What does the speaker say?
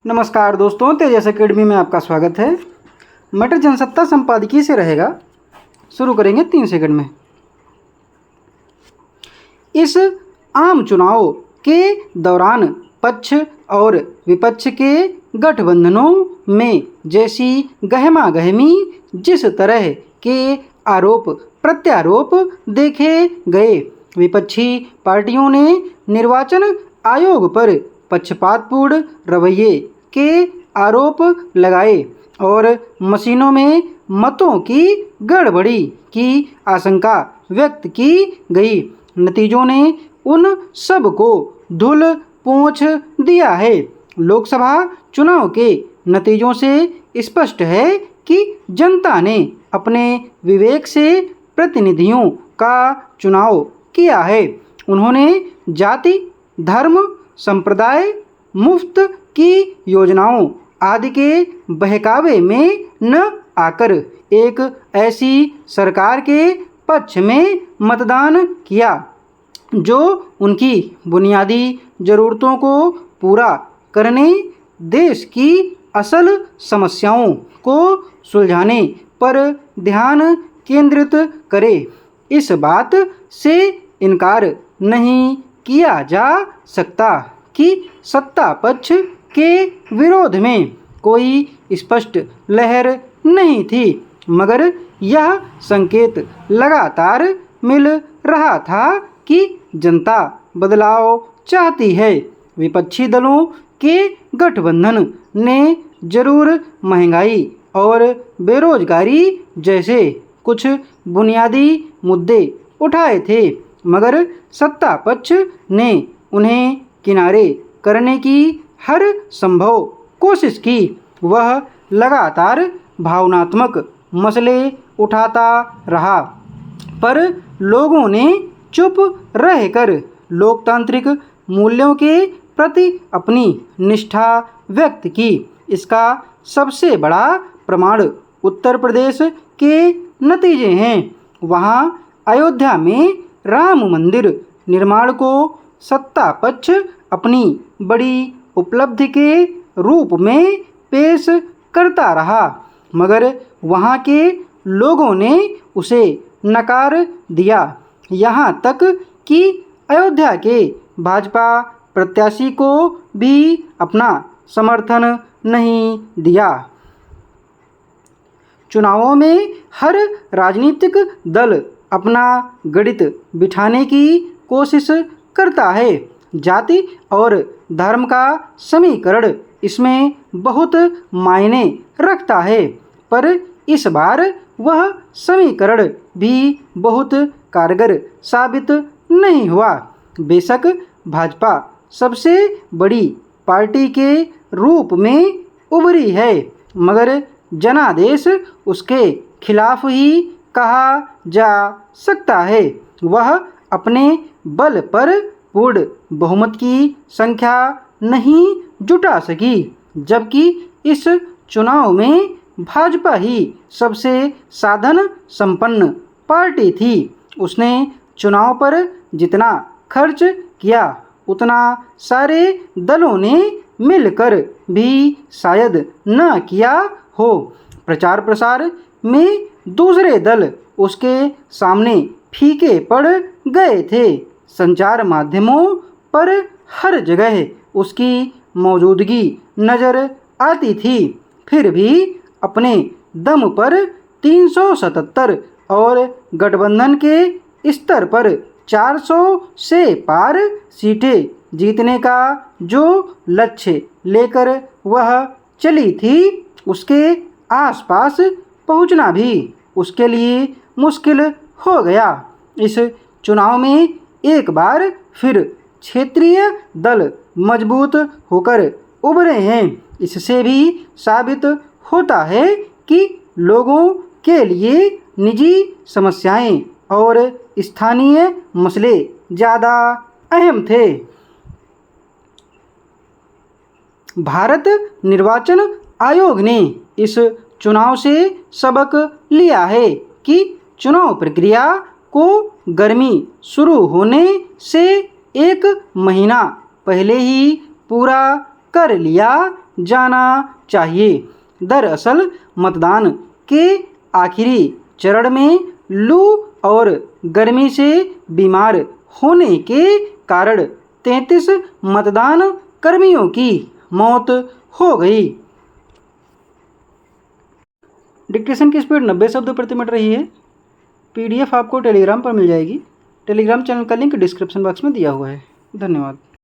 नमस्कार दोस्तों, तेजस एकेडमी में आपका स्वागत है। मैटर जनसत्ता संपादकीय से रहेगा। शुरू करेंगे 3 सेकंड में। इस आम चुनाव के दौरान पक्ष और विपक्ष के गठबंधनों में जैसी गहमा गहमी, जिस तरह के आरोप प्रत्यारोप देखे गए, विपक्षी पार्टियों ने निर्वाचन आयोग पर पक्षपातपूर्ण रवैये के आरोप लगाए और मशीनों में मतों की गड़बड़ी की आशंका व्यक्त की गई। नतीजों ने उन सब को धूल पोंछ दिया है। लोकसभा चुनाव के नतीजों से स्पष्ट है कि जनता ने अपने विवेक से प्रतिनिधियों का चुनाव किया है। उन्होंने जाति, धर्म, संप्रदाय, मुफ्त की योजनाओं आदि के बहकावे में न आकर एक ऐसी सरकार के पक्ष में मतदान किया जो उनकी बुनियादी ज़रूरतों को पूरा करने, देश की असल समस्याओं को सुलझाने पर ध्यान केंद्रित करे। इस बात से इनकार नहीं किया जा सकता कि सत्ता पक्ष के विरोध में कोई स्पष्ट लहर नहीं थी, मगर यह संकेत लगातार मिल रहा था कि जनता बदलाव चाहती है। विपक्षी दलों के गठबंधन ने जरूर महंगाई और बेरोजगारी जैसे कुछ बुनियादी मुद्दे उठाए थे, मगर सत्ता पक्ष ने उन्हें किनारे करने की हर संभव कोशिश की। वह लगातार भावनात्मक मसले उठाता रहा, पर लोगों ने चुप रहकर लोकतांत्रिक मूल्यों के प्रति अपनी निष्ठा व्यक्त की। इसका सबसे बड़ा प्रमाण उत्तर प्रदेश के नतीजे हैं। वहाँ अयोध्या में राम मंदिर निर्माण को सत्ता पक्ष अपनी बड़ी उपलब्धि के रूप में पेश करता रहा, मगर वहाँ के लोगों ने उसे नकार दिया। यहाँ तक कि अयोध्या के भाजपा प्रत्याशी को भी अपना समर्थन नहीं दिया। चुनावों में हर राजनीतिक दल अपना गणित बिठाने की कोशिश करता है। जाति और धर्म का समीकरण इसमें बहुत मायने रखता है, पर इस बार वह समीकरण भी बहुत कारगर साबित नहीं हुआ। बेशक भाजपा सबसे बड़ी पार्टी के रूप में उभरी है, मगर जनादेश उसके खिलाफ ही कहा जा सकता है। वह अपने बल पर पूर्ण बहुमत की संख्या नहीं जुटा सकी, जबकि इस चुनाव में भाजपा ही सबसे साधन संपन्न पार्टी थी। उसने चुनाव पर जितना खर्च किया, उतना सारे दलों ने मिलकर भी शायद न किया हो। प्रचार प्रसार में दूसरे दल उसके सामने फीके पड़ गए थे। संचार माध्यमों पर हर जगह उसकी मौजूदगी नज़र आती थी। फिर भी अपने दम पर 377 और गठबंधन के स्तर पर 400 से पार सीटें जीतने का जो लक्ष्य लेकर वह चली थी, उसके आसपास पहुंचना भी उसके लिए मुश्किल हो गया। इस चुनाव में एक बार फिर क्षेत्रीय दल मजबूत होकर उभरे हैं। इससे भी साबित होता है कि लोगों के लिए निजी समस्याएं और स्थानीय मसले ज़्यादा अहम थे। भारत निर्वाचन आयोग ने इस चुनाव से सबक लिया है कि चुनाव प्रक्रिया को गर्मी शुरू होने से 1 महीना पहले ही पूरा कर लिया जाना चाहिए। दरअसल मतदान के आखिरी चरण में लू और गर्मी से बीमार होने के कारण 33 मतदान कर्मियों की मौत हो गई। डिक्टेशन की स्पीड 90 शब्द प्रति मिनट रही है। PDF आपको टेलीग्राम पर मिल जाएगी। टेलीग्राम चैनल का लिंक डिस्क्रिप्शन बॉक्स में दिया हुआ है। धन्यवाद।